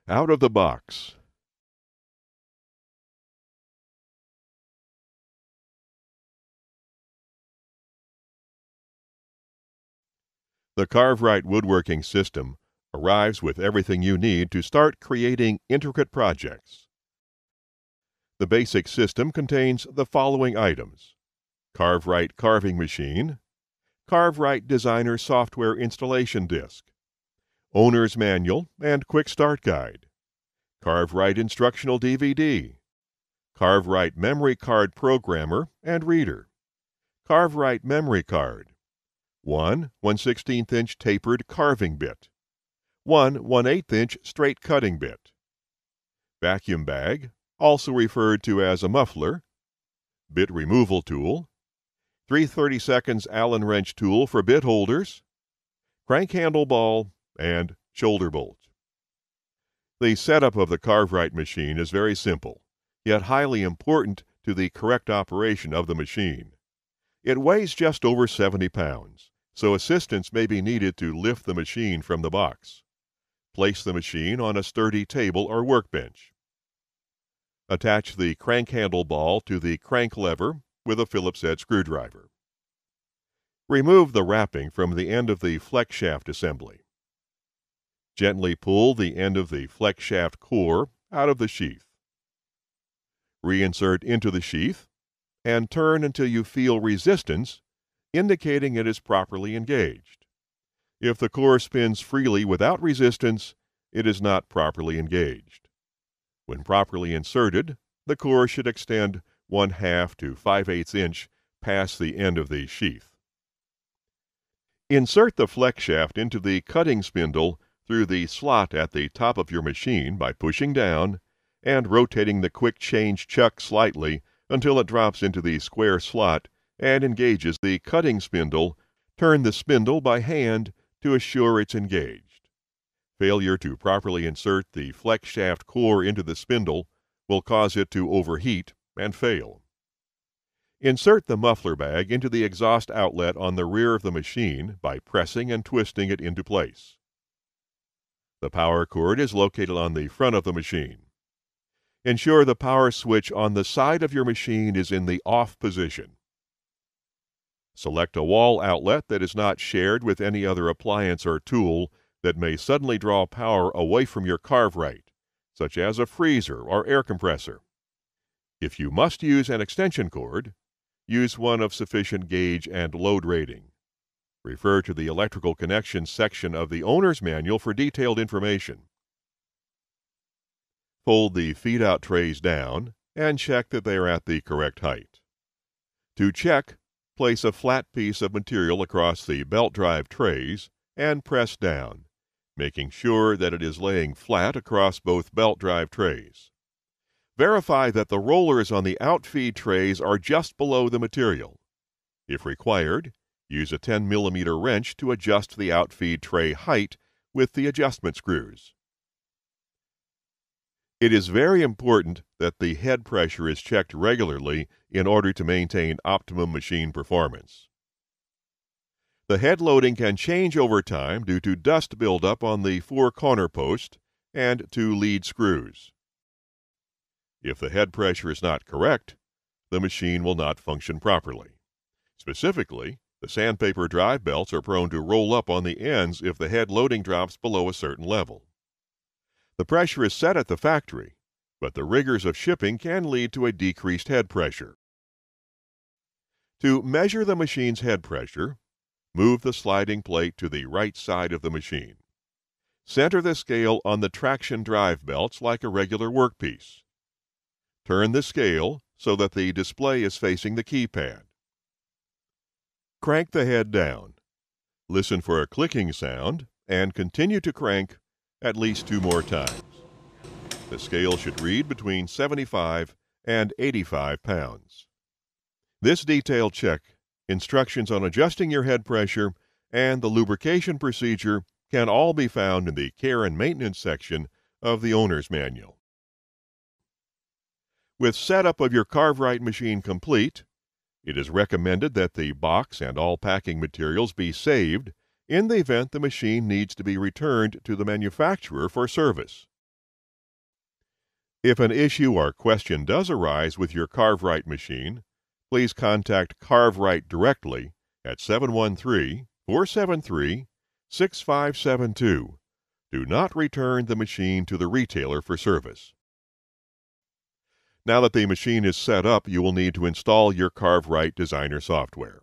Out of the box. The CarveWright woodworking system arrives with everything you need to start creating intricate projects. The basic system contains the following items: CarveWright carving machine, CarveWright Designer software installation disc, owner's manual and quick start guide, CarveWright Instructional DVD, CarveWright memory card programmer and reader, CarveWright memory card, one 1/16" tapered carving bit, one 1/8" straight cutting bit, vacuum bag, also referred to as a muffler, bit removal tool, 3/32 Allen wrench tool for bit holders, crank handle ball, and shoulder bolt. The setup of the CarveWright machine is very simple, yet highly important to the correct operation of the machine. It weighs just over 70 pounds, so assistance may be needed to lift the machine from the box. Place the machine on a sturdy table or workbench. Attach the crank handle ball to the crank lever with a Phillips head screwdriver. Remove the wrapping from the end of the flex shaft assembly. Gently pull the end of the flex shaft core out of the sheath. Reinsert into the sheath and turn until you feel resistance, indicating it is properly engaged. If the core spins freely without resistance, it is not properly engaged. When properly inserted, the core should extend 1/2 to 5/8 inch past the end of the sheath. Insert the flex shaft into the cutting spindle through the slot at the top of your machine by pushing down and rotating the quick change chuck slightly until it drops into the square slot and engages the cutting spindle. Turn the spindle by hand to assure it's engaged. Failure to properly insert the flex shaft core into the spindle will cause it to overheat and fail. Insert the muffler bag into the exhaust outlet on the rear of the machine by pressing and twisting it into place. The power cord is located on the front of the machine. Ensure the power switch on the side of your machine is in the off position. Select a wall outlet that is not shared with any other appliance or tool that may suddenly draw power away from your CarveWright, such as a freezer or air compressor. If you must use an extension cord, use one of sufficient gauge and load rating. Refer to the electrical connections section of the owner's manual for detailed information. Fold the feed-out trays down and check that they are at the correct height. To check, place a flat piece of material across the belt drive trays and press down, making sure that it is laying flat across both belt drive trays. Verify that the rollers on the outfeed trays are just below the material. If required, use a 10mm wrench to adjust the outfeed tray height with the adjustment screws. It is very important that the head pressure is checked regularly in order to maintain optimum machine performance. The head loading can change over time due to dust buildup on the 4 corner posts and 2 lead screws. If the head pressure is not correct, the machine will not function properly. Specifically, the sandpaper drive belts are prone to roll up on the ends if the head loading drops below a certain level. The pressure is set at the factory, but the rigors of shipping can lead to a decreased head pressure. To measure the machine's head pressure, move the sliding plate to the right side of the machine. Center the scale on the traction drive belts like a regular workpiece. Turn the scale so that the display is facing the keypad. Crank the head down. Listen for a clicking sound and continue to crank at least 2 more times. The scale should read between 75 and 85 pounds. This detailed check, instructions on adjusting your head pressure, and the lubrication procedure can all be found in the Care and Maintenance section of the owner's manual. With setup of your CarveWright machine complete, it is recommended that the box and all packing materials be saved in the event the machine needs to be returned to the manufacturer for service. If an issue or question does arise with your CarveWright machine, please contact CarveWright directly at 713-473-6572. Do not return the machine to the retailer for service. Now that the machine is set up, you will need to install your CarveWright Designer software.